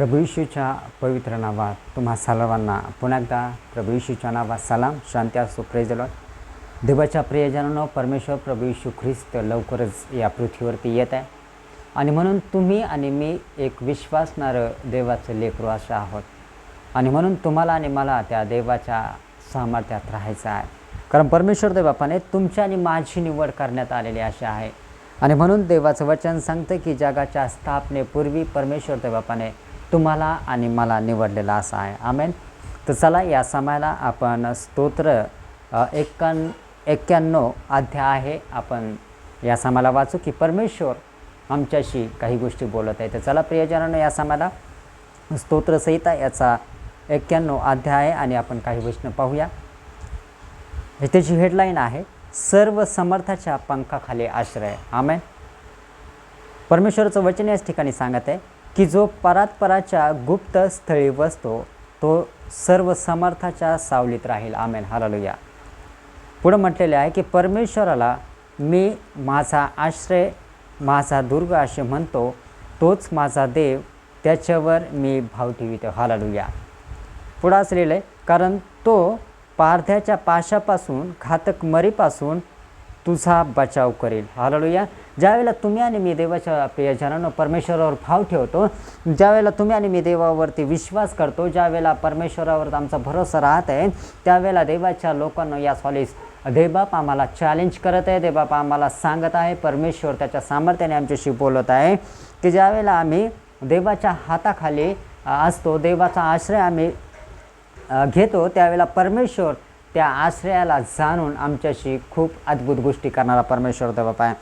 प्रभू येशूच्या पवित्र नावात तुम्हा सर्वांना पुन्हा एकदा प्रभू येशूच्या नावात सलाम, शांती असो. Praise the Lord. देवाच्या प्रियजनांनो, परमेश्वर प्रभू येशू ख्रिस्त लवकरच या पृथ्वीवरती येत आहे आणि म्हणून तुम्ही आणि मी एक विश्वासणारं देवाचं लेकरू असं आहोत आणि म्हणून तुम्हाला आणि मला त्या देवाच्या सामर्थ्यात राहायचं आहे. कारण परमेश्वर देवबापाने तुमच्या आणि माझी निवड करण्यात आलेली अशी आहे आणि म्हणून देवाचं वचन सांगतं की जगाच्या स्थापनेपूर्वी परमेश्वर देवबापाने तुम्हाला आणि मला निवडलेला असा आहे. आमेन. तर चला या समयाला आपण स्तोत्र 91 अध्याय आहे आपण या समयाला वाचू की परमेश्वर आमच्याशी काही गोष्टी बोलत आहे. तर चला प्रियजनांनो, या समयाला स्तोत्रसंहिता याचा 91 अध्याय आहे आणि आपण काही वचनं पाहूया. त्याची हेडलाईन आहे सर्व समर्थाच्या पंखाखाली आश्रय. आमेन. परमेश्वराचं वचन याच ठिकाणी सांगत आहे की जो परात्पराच्या गुप्त स्थळी बसतो तो सर्व समर्थाच्या सावलीत राहील. आमेन. हालेलुया. पुढं म्हटलेले आहे की परमेश्वराला मी माझा आश्रय, माझा दुर्ग असे म्हणतो, तोच माझा देव, त्याच्यावर मी भाव ठेवितो. हालेलुया. पुढं असलेलं आहे कारण तो पारध्याच्या पाशापासून, घातक मरीपासून तुझा बचाव करेल. हालेलुया. ज्यावेळेला तुम्ही आणि मी देवाच्या प्रियजनांनो परमेश्वरावर भाव ठेवतो, ज्यावेळेला तुम्ही आणि मी देवावरती विश्वास करतो, ज्यावेळेला परमेश्वरावर आमचा भरोसा राहत आहे, त्यावेळेला देवाच्या लोकांना या सॉलिस देवबाप आम्हाला चॅलेंज करत आहे. देवबाप आम्हाला सांगत आहे, परमेश्वर त्याच्या सामर्थ्याने आमच्याशी बोलत आहे की ज्यावेळेला आम्ही देवाच्या हाताखाली असतो, देवाचा आश्रय आम्ही घेतो, त्यावेळेला परमेश्वर त्या आश्रयाला जाणून आमच्याशी खूप अद्भुत गोष्टी करणारा परमेश्वर देवबाप आहे.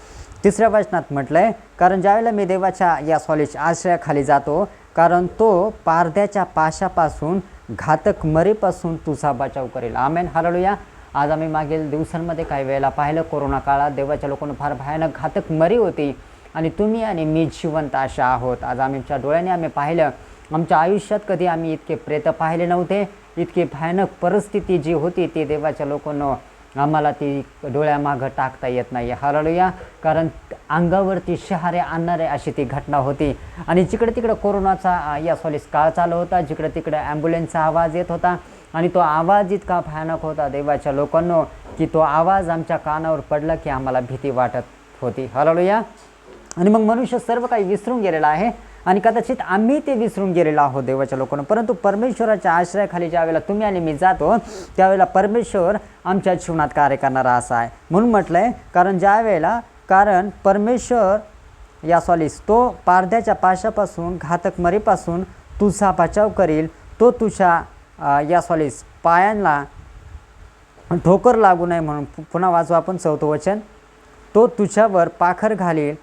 तिसऱ्या वचनात म्हटलं आहे कारण ज्यावेळेला मी देवाच्या या सॉलिश आश्रयाखाली जातो, कारण तो पारध्याच्या पाशापासून, घातक मरीपासून तुझा बचाव करेल. आमेन. हालेलुया. आज आम्ही मागील दिवसांमध्ये काही वेळेला पाहिलं, कोरोना काळात देवाच्या लोकांना फार भयानक घातक मरी होती आणि तुम्ही आणि मी जिवंत अशा आहोत. आज आमच्या डोळ्याने आम्ही पाहिलं, आमच्या आयुष्यात कधी आम्ही इतके प्रेत पाहिले नव्हते. इतकी भयानक परिस्थिती जी होती ती देवाच्या लोकांना आम्हाला ती डोळ्यामागं टाकता येत नाही. हालेलुया. कारण अंगावरती शहारे आणणारे अशी ती घटना होती आणि जिकडे तिकडे कोरोनाचा या सॉलिस काळ चालू होता, जिकडे तिकडे ॲम्ब्युलन्सचा आवाज येत होता आणि तो आवाज इतका भयानक होता देवाच्या लोकांना की तो आवाज आमच्या कानावर पडला की आम्हाला भीती वाटत होती. हालेलुया. आणि मग मनुष्य सर्व काही विसरून गेलेला आहे आणि कदाचित आम्ही ते विसरून गेलेलो आहोत देवाच्या लोकांना. परंतु परमेश्वराच्या आश्रयाखाली ज्यावेळेला तुम्ही आणि मी जातो, त्यावेळेला परमेश्वर आमच्या जीवनात कार्य करणारा असा आहे. म्हणून म्हटलं आहे कारण परमेश्वर या सॉलिस तो पारध्याच्या पाशापासून, घातक मरीपासून तुझा बचाव करील. तो तुझ्या या सॉलिस पायांना ठोकर लागू नये म्हणून. पुन्हा वाचू आपण 4थं वचन. तो तुझ्यावर पाखर घालील,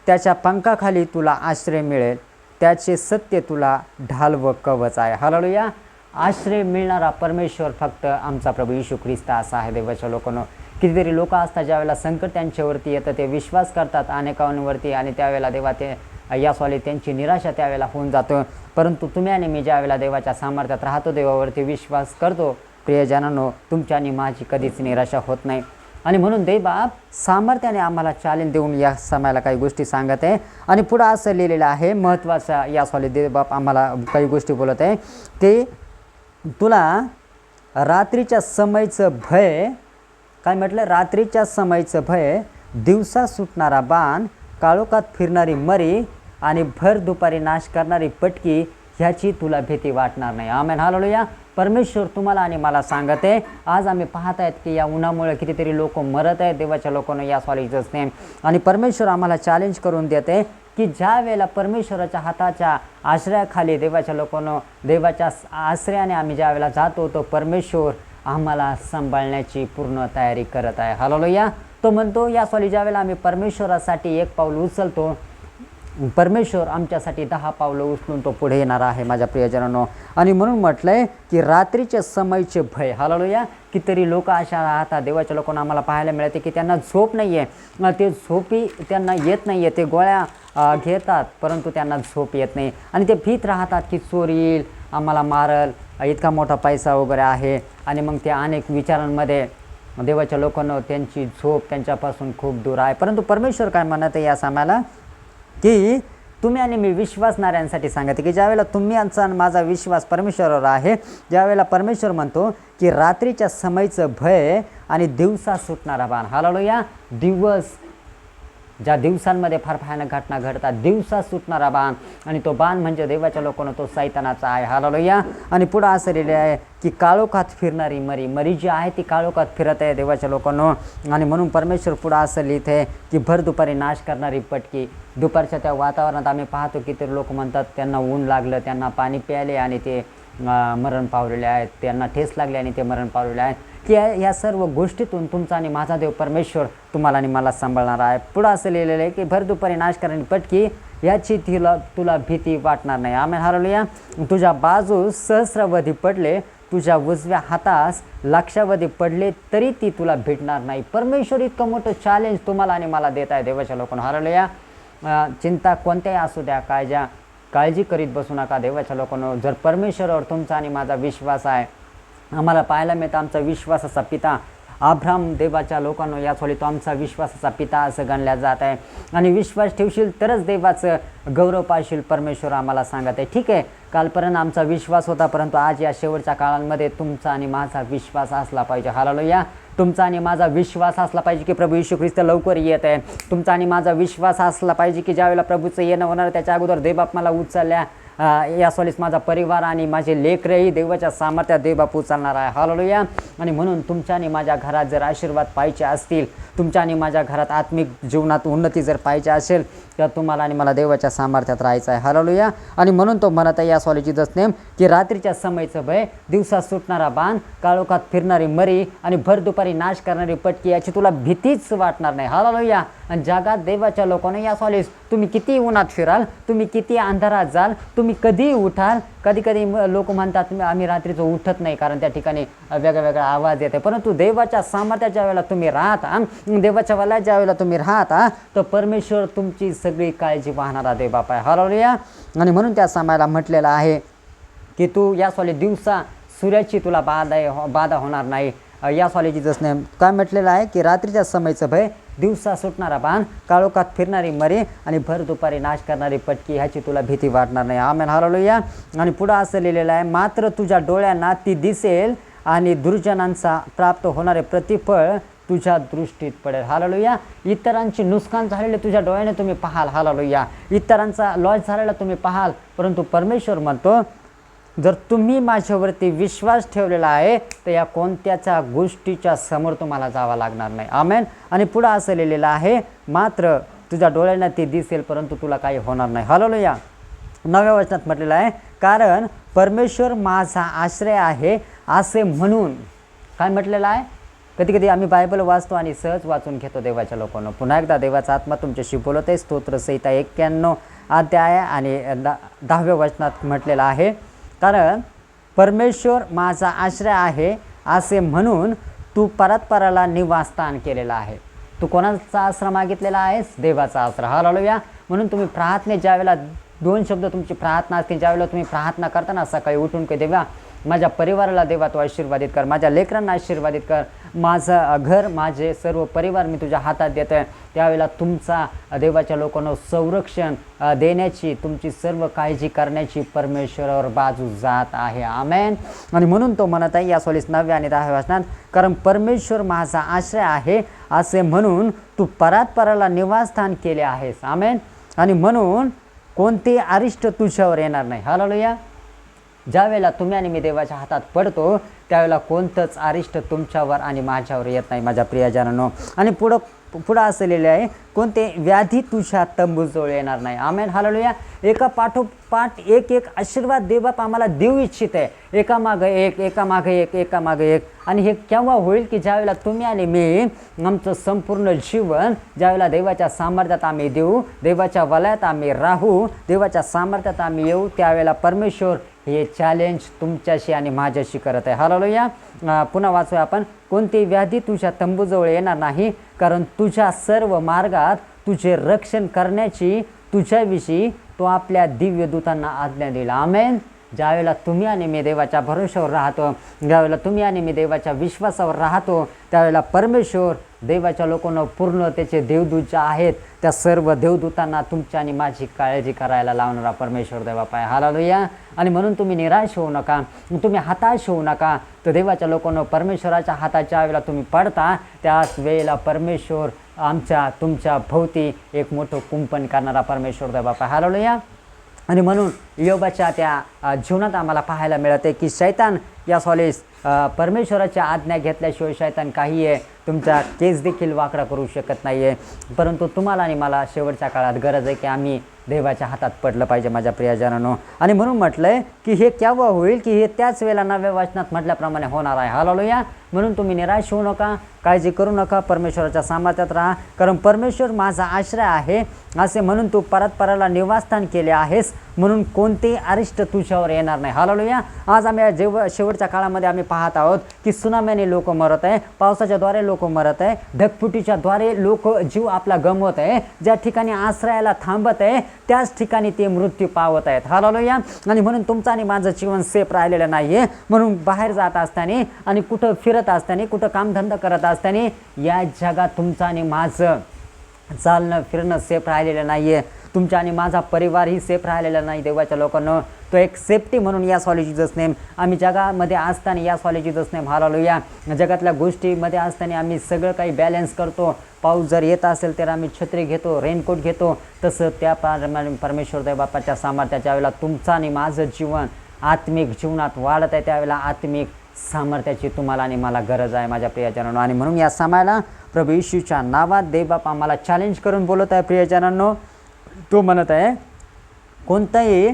त्याच्या पंखाखाली तुला आश्रय मिळेल, त्याचे सत्य तुला ढाल व कवच आहे. हालेलुया. आश्रय मिळणारा परमेश्वर फक्त आमचा प्रभू येशू ख्रिस्त असा आहे. देवाच्या लोकांनो, कितीतरी लोक असतात ज्यावेळेला संकट त्यांच्यावरती येतं, ते विश्वास करतात अनेकांवरती आणि त्यावेळेला देवा ते या सॉली त्यांची निराशा त्यावेळेला होऊन जातो. परंतु तुम्ही आणि मी ज्यावेळेला देवाच्या सामर्थ्यात राहतो, देवावरती विश्वास करतो, प्रियजनांनो, तुमच्या आणि माझी कधीच निराशा होत नाही. आणि म्हणून देवबाप सामर्थ्याने आम्हाला चॅलेंज देऊन या समयाला काही गोष्टी सांगत आहे आणि पुढं असं लिहिलेलं आहे महत्त्वाचा या सॉली देवबाप आम्हाला काही गोष्टी बोलत आहे की तुला रात्रीच्या समयचं भय, काय म्हटलं, रात्रीच्या समयचं भय, दिवसा सुटणारा बाण, काळोखात फिरणारी मरी आणि भर दुपारी नाश करणारी पटकी ह्याची तुला भीती वाटणार नाही. आमेन. हालेलुया. परमेश्वर तुम्हाला आणि मला सांगत आहे. आज आम्ही पाहत आहेत की या उन्हामुळे कितीतरी लोक मरत आहेत देवाच्या लोकांना या सॉलिजच नेम आणि परमेश्वर आम्हाला चॅलेंज करून देते की ज्या वेळेला परमेश्वराच्या हाताच्या आश्रयाखाली देवाच्या लोकांना देवाच्या आश्रयाने आम्ही ज्या वेळेला जातो, तो परमेश्वर आम्हाला सांभाळण्याची पूर्ण तयारी करत आहे. हालेलुया. तो म्हणतो या सॉली ज्या वेळेला आम्ही परमेश्वरासाठी एक पाऊल उचलतो, परमेश्वर आमच्यासाठी 10 पावलं उचलून तो पुढे येणार आहे माझ्या प्रियजनांनो. आणि म्हणून म्हटलं आहे की रात्रीच्या समयचे भय. हालेलुया. कितीतरी लोक अशा राहतात देवाच्या लोकांना आम्हाला पाहायला मिळते की त्यांना झोप नाही आहे, ते झोपी त्यांना येत नाही आहे, ते गोळ्या घेतात परंतु त्यांना झोप येत नाही आणि ते भीत राहतात की चोर येईल, आम्हाला मारल, इतका मोठा पैसा वगैरे आहे आणि मग ते अनेक विचारांमध्ये देवाच्या लोकांना त्यांची झोप त्यांच्यापासून खूप दूर आहे. परंतु परमेश्वर काय म्हणत आहे या समयाला की तुम्ही आणि मी विश्वासणाऱ्यांसाठी सांगते की ज्यावेळेला तुम्ही आणि माझा विश्वास परमेश्वरावर आहे, ज्यावेळेला परमेश्वर म्हणतो की रात्रीच्या समयचं भय आणि दिवसा सुटणारा बाण. हालेलुया. दिवस, ज्या दिवसांमध्ये फार भयानक घटना घडतात, दिवसा सुटणारा बाण, आणि तो बाण म्हणजे देवाच्या लोकांना तो सैतानाचा आहे. हालेलुया. आणि पुढं असं लिहिले आहे की काळोखात फिरणारी मरी जी आहे ती काळोखात फिरत आहे देवाच्या लोकांनो. आणि म्हणून परमेश्वर पुढं असं लिहिते की भर दुपारी नाश करणारी पटकी. दुपारच्या त्या वातावरणात आम्ही पाहतो की ते लोक म्हणतात त्यांना ऊन लागलं, त्यांना पाणी प्यायले आणि ते मरण पावलेले आहेत, त्यांना ठेस लागले आणि ते मरण पावलेले आहेत, की या सर्व गोष्टीतून तुमचा आणि माझा देव परमेश्वर तुम्हाला आणि मला सांभाळणार आहे. पुढं असं लिहिलेलं आहे की भर दुपारी नाश करणारी पटकी, याची तुला भीती वाटणार नाही. आमेन. हालेलुया. तुझ्या बाजूस सहस्रावधी पडले, तुझ्या उजव्या हातास लक्षावधी पडले, तरी ती तुला भेटणार नाही. परमेश्वर इतकं मोठं चॅलेंज तुम्हाला आणि मला देत आहे देवाच्या लोकांना. हालेलुया. चिंता कोणत्याही असू द्या, काळजी करीत बसू नका देवाच्या लोकांना. जर परमेश्वरावर तुमचा आणि माझा विश्वास आहे, आम्हाला पाहायला मिळतं आमचा विश्वासाचा पिता अब्राहम देवाच्या लोकांना या तो आमचा विश्वासाचा पिता असं गणल्या जात आहे. आणि विश्वास ठेवशील तरच देवाचं गौरव पाहशील, परमेश्वर आम्हाला सांगत आहे. ठीक आहे, कालपर्यंत आमचा विश्वास होता, परंतु आज या शेवटच्या काळांमध्ये तुमचा आणि माझा विश्वास असला पाहिजे. हालेलुया. तुमचा आणि माझा विश्वास असला पाहिजे की प्रभू येशू ख्रिस्त लवकर येत आहे. तुमचा आणि माझा विश्वास असला पाहिजे की ज्यावेळेला प्रभूचं येणं होणार त्याच्या अगोदर देवबाप मला उचलल्या, या सोलीस माझा परिवार आणि माझे लेकरही देवाच्या सामर्थ्यात देवबाप उचलणार आहे. हालेलुया. आणि म्हणून तुमच्या आणि माझ्या घरात जर आशीर्वाद पाहिजे असतील, तुमच्या आणि माझ्या घरात आत्मिक जीवनात उन्नती जर पाहिजे असेल, तर तुम्हाला आणि मला देवाच्या सामर्थ्यात राहायचं आहे. हालेलुया. आणि म्हणून तो म्हणत आहे या सोलीची नेम की रात्रीच्या समयचं भय, दिवसा सुटणारा बाण, काळोखात फिरणारी मरी आणि भर दुपारी नाश करणारी पटकी, याची तुला भीतीच वाटणार नाही. हालेलुया. आणि जगात देवाच्या लोकांना या सोलीस तुम्ही किती उन्हात फिराल, तुम्ही किती अंधारात जाल, तुम्ही कधी उठाल. कधी कधी लोक म्हणतात आम्ही रात्रीचं उठत नाही कारण त्या ठिकाणी वेगळा आवाज येते, परंतु देवाच्या सामर्थ्याच्या वेळेला तुम्ही राहता, देवाच्या वल्यात ज्या वेळेला तुम्ही राहता, तर परमेश्वर तुमची सगळी काळजी पाहणारा देवबाप आहे. हालेलुया. आणि म्हणून त्या समायाला म्हटलेलं आहे की तू या सोली दिवसा सूर्याची तुला बाधा होणार नाही. या सोलीची जसने काय म्हटलेलं आहे की रात्रीच्या समयचं भय, दिवसा सुटणारा बाण, काळोखात फिरणारी मरी आणि भर दुपारी नाश करणारी पटकी, ह्याची तुला भीती वाटणार नाही. आमेन. हालेलुया. आणि पुढं असं लिहिलेलं आहे मात्र तुझ्या डोळ्यांना ती दिसेल आणि दुर्जनांचा प्राप्त होणारे प्रतिफळ तुझ्या दृष्टीत पडेल. हालेलुया. इतरांची नुकसान झालेले तुझ्या डोळ्याने तुम्ही पाहाल. हालेलुया. इतरांचा लॉस झालेला तुम्ही पाहाल, परंतु परमेश्वर म्हणतो जर तुम्ही माझ्यावरती विश्वास ठेवलेला आहे तर या कोणत्याच्या गोष्टीच्या समोर तुम्हाला जावं लागणार नाही. आमेन. आणि पुढं असं लिहिलेलं आहे मात्र तुझ्या डोळ्यांना ते दिसेल परंतु तुला काही होणार नाही. हालेलुया. 9व्या वचनात म्हटलेलं आहे कारण परमेश्वर माझा आश्रय आहे असे म्हणून. काय म्हटलेलं आहे? कधी कधी आम्ही बायबल वाचतो आणि सहज वाचून घेतो देवाच्या लोकांना. पुन्हा एकदा देवाचा आत्मा तुमच्याशी बोलत आहे. स्तोत्रसंहिता 91 अध्याय आणि 10व्या वचनात म्हटलेलं आहे कारण परमेश्वर माझा आश्रय आहे असे म्हणून तू परतपराला निवासस्थान केलेलं आहे. तू कोणाचा आश्रय मागितलेला आहेस? देवाचा आश्रय. हालेलुया. म्हणून तुम्ही प्रार्थने ज्यावेळेला 2 शब्द तुमची प्रार्थना असतील, ज्यावेळेला तुम्ही प्रार्थना करताना सकाळी उठून की देवा माझ्या परिवाराला देवा तू आशीर्वादित कर, माझ्या लेकरांना आशीर्वादित कर, माझं घर माझे सर्व परिवार मी तुझ्या हातात देतो आहे, त्यावेळेला तुमचा देवाच्या लोकांना संरक्षण देण्याची, तुमची सर्व काळजी करण्याची परमेश्वरावर बाजू जात आहे. आमेन. आणि म्हणून तो म्हणत आहे या 9व्या आणि 10व्या वचनात कारण परमेश्वर माझा आश्रय आहे असे म्हणून तू परतपराला निवासस्थान केले आहेस. आमेन. आणि म्हणून कोणते अरिष्ट तुझ्यावर येणार नाही. हालेलुया. ज्यावेळेला तुम्ही आणि मी देवाच्या हातात पडतो त्यावेळेला कोणतंच अरिष्ट तुमच्यावर आणि माझ्यावर येत नाही माझ्या प्रियजनांनो. आणि पुढं असं लिहिलं आहे कोणते व्याधी तुझ्या तंबूजवळ येणार नाही. आमेन. हालेलुया. एका पाठोपाठ एक आशीर्वाद देवबाप आम्हाला देऊ इच्छित आहे, एकामागे एक. आणि हे केव्हा होईल की ज्यावेळेला तुम्ही आणि मी आमचं संपूर्ण जीवन ज्यावेळेला देवाच्या सामर्थ्यात आम्ही देऊ, देवाच्या वलयात आम्ही राहू, देवाच्या सामर्थ्यात आम्ही येऊ, त्यावेळेला परमेश्वर हे चॅलेंज तुमच्याशी आणि माझ्याशी करत आहे. हालेलुया. पुन्हा वाचूया आपण कोणती व्याधी तुझ्या तंबूजवळ येणार नाही कारण तुझ्या सर्व मार्गात तुझे रक्षण करण्याची तुझ्याविषयी तो आपल्या दिव्य दूतांना आज्ञा दिला. आमेन. ज्यावेळेला तुम्ही आणि मी देवाच्या भरोश्यावर राहतो, ज्यावेळेला तुम्ही आणि मी देवाच्या विश्वासावर राहतो, त्यावेळेला परमेश्वर देवाच्या लोकांना पूर्ण त्याचे देवदूत जे आहेत त्या सर्व देवदूतांना तुमची आणि माझी काळजी करायला लावणारा परमेश्वर देवबाप आहे. हालेलुया. आणि म्हणून तुम्ही निराश होऊ नका, तुम्ही हताश होऊ नका. तर देवाच्या लोकांना परमेश्वराच्या हाताच्या वेळेला तुम्ही पडता त्याच वेळेला परमेश्वर तुमच्या भोवती एक मोठं कुंपण करणारा परमेश्वर देवबाप आहे. हालेलुया. आणि म्हणून योबाच्या त्या जीवनात आम्हाला पाहायला मिळते की शैतान या सॉलिस परमेश्वराच्या आज्ञा घेतल्याशिवाय शैतान काही आहे तुमचा केस देखील वाकडा करू शकत नाही आहे. परंतु तुम्हाला आणि मला शेवटच्या काळात गरज आहे की आम्ही देवाच्या हातात पडलं पाहिजे माझ्या प्रियजनांनो. आणि म्हणून म्हटलं आहे की हे केव्हा होईल की हे त्याच वेळेला नव्या वचनात म्हटल्याप्रमाणे होणार आहे. हालेलुया. म्हणून तुम्ही निराश होऊ नका, काळजी करू नका, परमेश्वराच्या सामर्थ्यात राहा, कारण परमेश्वर माझा आश्रय आहे असे म्हणून तू परला निवासस्थान केले आहेस, म्हणून कोणतेही अरिष्ट तुझ्यावर येणार नाही. हालेलुया. आज आम्ही शेवटच्या काळामध्ये आम्ही पाहत आहोत की सुनाम्याने लोक मरत आहे, पावसाच्याद्वारे लोक मरत आहे, ढगफुटीच्या द्वारे लोक जीव आपला गमवत आहे, ज्या ठिकाणी आश्रयाला थांबत आहे त्याच ठिकाणी ते मृत्यू पावत आहेत. हालेलुया. आणि म्हणून तुमचं आणि माझं जीवन सेफ राहिलेलं नाही आहे. म्हणून बाहेर जात असताना आणि कुठं फिरत असताना, कुठं कामधंदा करत असताना या जगात तुमचं आणि माझं चालणं फिरणं सेफ राहिलेलं नाही आहे. तुमचा आणि माझा परिवारही सेफ राहिलेला नाही. देवाच्या लोकांना तो एक सेफ्टी म्हणून या सॉली जीसस नेम आम्ही जगामध्ये असताना या सॉली जीसस नेम हालेलुया जगातल्या गोष्टीमध्ये असताना आम्ही सगळं काही बॅलन्स करतो. पाऊस जर येत असेल तर आम्ही छत्री घेतो, रेनकोट घेतो. तसं त्या परमेश्वर देवबापाच्या सामर्थ्याच्या वेळेला तुमचं आणि माझं जीवन आत्मिक जीवनात वाढत आहे, त्यावेळेला आत्मिक सामर्थ्याची तुम्हाला आणि मला गरज आहे माझ्या प्रियजनांनो. आणि म्हणून या समयाला प्रभू येशूच्या नावात देवबाप आम्हाला चॅलेंज करून बोलत आहे प्रियजनांनो. तो म्हणत आहे कोणताही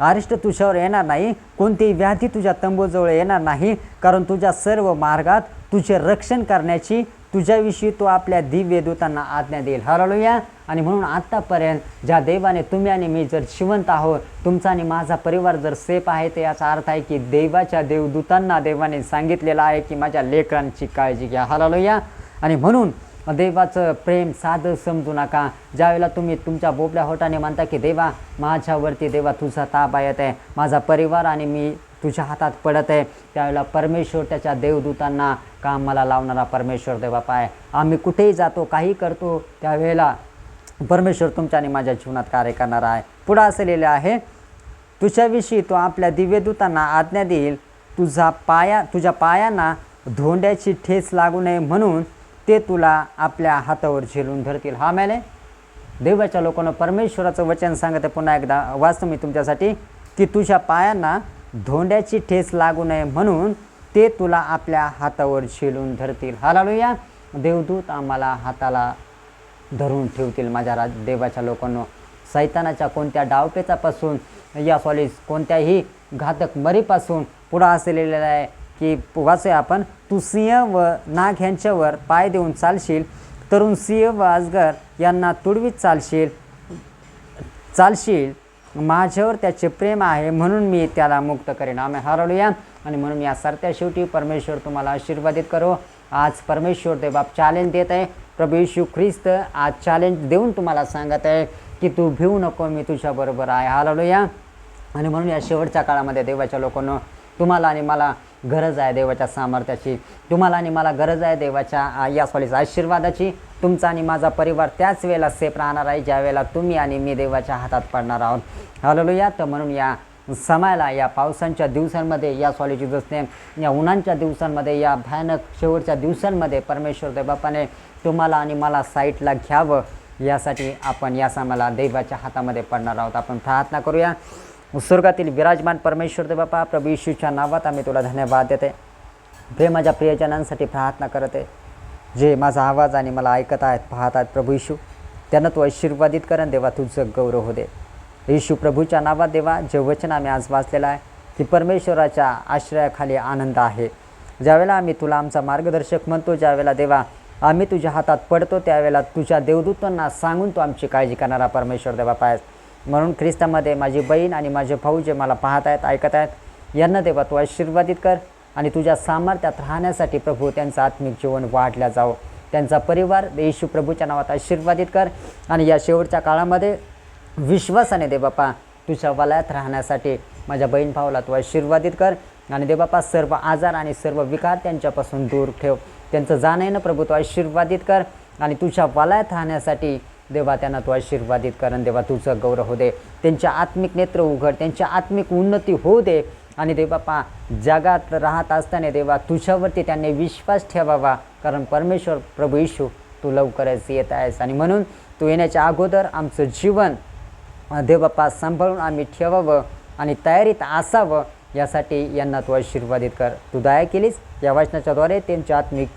अरिष्ट तुझ्यावर येणार नाही, कोणतीही व्याधी तुझ्या तंबूजवळ येणार नाही, कारण तुझ्या सर्व मार्गात तुझे रक्षण करण्याची तुझ्याविषयी तो आपल्या दिव्य दूतांना आज्ञा देईल. हालेलुया. आणि म्हणून आत्तापर्यंत ज्या देवाने तुम्ही आणि मी जर जिवंत आहोत, तुमचा आणि माझा परिवार जर सेफ आहे, तर याचा अर्थ आहे की देवाच्या देवदूतांना देवाने सांगितलेलं आहे की माझ्या लेकरांची काळजी घ्या. हालेलुया. आणि म्हणून देवाचं प्रेम साधं समजू नका. ज्यावेळेला तुम्ही तुमच्या बोबल्या होटाने म्हणता की देवा माझ्यावरती देवा तुझा ताबा येत आहे, माझा परिवार आणि मी तुझ्या हातात पडत आहे, त्यावेळेला परमेश्वर त्याच्या देवदूतांना कामाला लावणारा परमेश्वर देवबाप आहे. आम्ही कुठेही जातो, काही करतो, त्यावेळेला परमेश्वर तुमच्या आणि माझ्या जीवनात कार्य करणार आहे. पुढं असं लिहिलं आहे तुझ्याविषयी तो आपल्या दिव्यदूतांना आज्ञा देईल, तुझ्या पायांना धोंड्याची ठेच लागू नये म्हणून ते तुला आपल्या हातावर झेलून धरतील. हा मेले देवाच्या लोकांना परमेश्वराचं वचन सांगते. पुन्हा एकदा वाचतो मी तुमच्यासाठी की तुझ्या पायांना धोंड्याची ठेच लागू नये म्हणून ते तुला आपल्या हातावर झेलून धरतील. हालेलुया. देवदूत आम्हाला हाताला धरून ठेवतील माझ्या देवाच्या लोकांना. सैतानाच्या कोणत्या डावपेचापासून या सॉलिस कोणत्याही घातक मरीपासून पुढं असलेलं आहे की वाचूया आपण, तू सिंह व नाग यांच्यावर पाय देऊन चालशील, तरुण सिंह व अजगर यांना तुडवीत चालशील. माझ्यावर त्याचे प्रेम आहे म्हणून मी त्याला मुक्त करेन. आम्ही हालेलुया. आणि म्हणून या सरत्या शेवटी परमेश्वर तुम्हाला आशीर्वादित करो. आज परमेश्वर देवबाप चॅलेंज देत आहे. प्रभू येशू ख्रिस्त आज चॅलेंज देऊन तुम्हाला सांगत आहे की तू भिवू नको, मी तुझ्याबरोबर आहे. हालेलुया. आणि म्हणून या शेवटच्या काळामध्ये देवाच्या लोकांना तुम्हाला आणि मला गरज आहे देवाच्या सामर्थ्याची, तुम्हाला आणि मला गरज आहे देवाच्या या सॉलीचा आशीर्वादाची. तुमचा आणि माझा परिवार त्याच वेळेला सेफ राहणार आहे ज्या वेळेला तुम्ही आणि मी देवाच्या हातात पडणार आहोत. हालेलुया. तर म्हणून या समयाला या पावसांच्या दिवसांमध्ये या सॉलिची जसने या उन्हांच्या दिवसांमध्ये या भयानक शेवटच्या दिवसांमध्ये परमेश्वर देवबापाने तुम्हाला आणि मला साईटला घ्यावं यासाठी आपण या समयाला देवाच्या हातामध्ये पडणार आहोत. आपण प्रार्थना करूया. स्वर्गातील विराजमान परमेश्वर देवबापा प्रभू येशूच्या नावात आम्ही तुला धन्यवाद देते. प्रेमाच्या प्रियजनांसाठी प्रार्थना करत आहे जे माझा आवाज आणि मला ऐकत आहेत, पाहत आहेत. प्रभू येशू त्यांना तू आशीर्वादित कर देवा, तुझं गौरव हो दे. येशू प्रभूच्या नावात देवा जे वचन आम्ही आज वाचलेलं आहे की परमेश्वराच्या आश्रयाखाली आनंद आहे. ज्यावेळेला आम्ही तुला आमचा मार्गदर्शक म्हणतो, ज्यावेळेला देवा आम्ही तुझ्या हातात पडतो, त्यावेळेला तुझ्या देवदूतांना सांगून तू आमची काळजी करणारा परमेश्वर देवबापा आहेस. म्हणून ख्रिस्तामध्ये माझी बहीण आणि माझे भाऊ जे मला पाहत आहेत, ऐकत आहेत, यांना देवा तू आशीर्वादित कर आणि तुझ्या सामर्थ्यात राहण्यासाठी प्रभू त्यांचं आत्मिक जीवन वाढल्या जावं. त्यांचा परिवार येशू प्रभूच्या नावात आशीर्वादित कर आणि या शेवटच्या काळामध्ये विश्वासाने दे बापा तुझ्या वलयात राहण्यासाठी माझ्या बहीण भावाला तू आशीर्वादित कर आणि देवबापा सर्व आजार आणि सर्व विकार त्यांच्यापासून दूर ठेव. त्यांचं जाणं येणं प्रभू तू आशीर्वादित कर आणि तुझ्या वलयात राहण्यासाठी देवा त्यांना तू आशीर्वादित कर आणि देवा तुझं गौरव होऊ दे. त्यांच्या आत्मिक नेत्र उघड, त्यांच्या आत्मिक उन्नती होऊ दे आणि देवबापा जगात राहत असताना देवा तुझ्यावरती त्यांनी विश्वास ठेवावा, कारण परमेश्वर प्रभू येशू तू लवकरच येत आहेस आणि म्हणून तू येण्याच्या अगोदर आमचं जीवन देवबापा सांभाळून आम्ही ठेवावं आणि तयारीत असावं, यासाठी यांना तू आशीर्वादित कर. तू दया केलीस या वचनाच्याद्वारे त्यांचे आत्मिक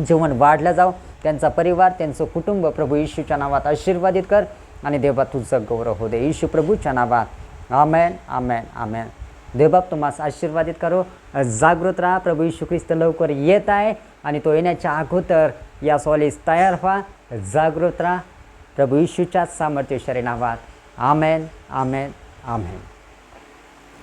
जीवन वाढलं जावं, त्यांचा परिवार त्यांचं कुटुंब प्रभू येशूच्या नावात आशीर्वादित कर आणि देवा तुझं गौरव होऊ दे. येशू प्रभूच्या नावात आमेन आमेन आमेन. देवबाप तुम्हाला आशीर्वादित करो. जागृत राहा, प्रभू येशू ख्रिस्त लवकर येत आहे आणि तो येण्याच्या अगोदर या सॉलीस तयार व्हा. जागृत राहा प्रभू येशूच्या सामर्थ्यशाली नावात. आमेन आमेन आमेन.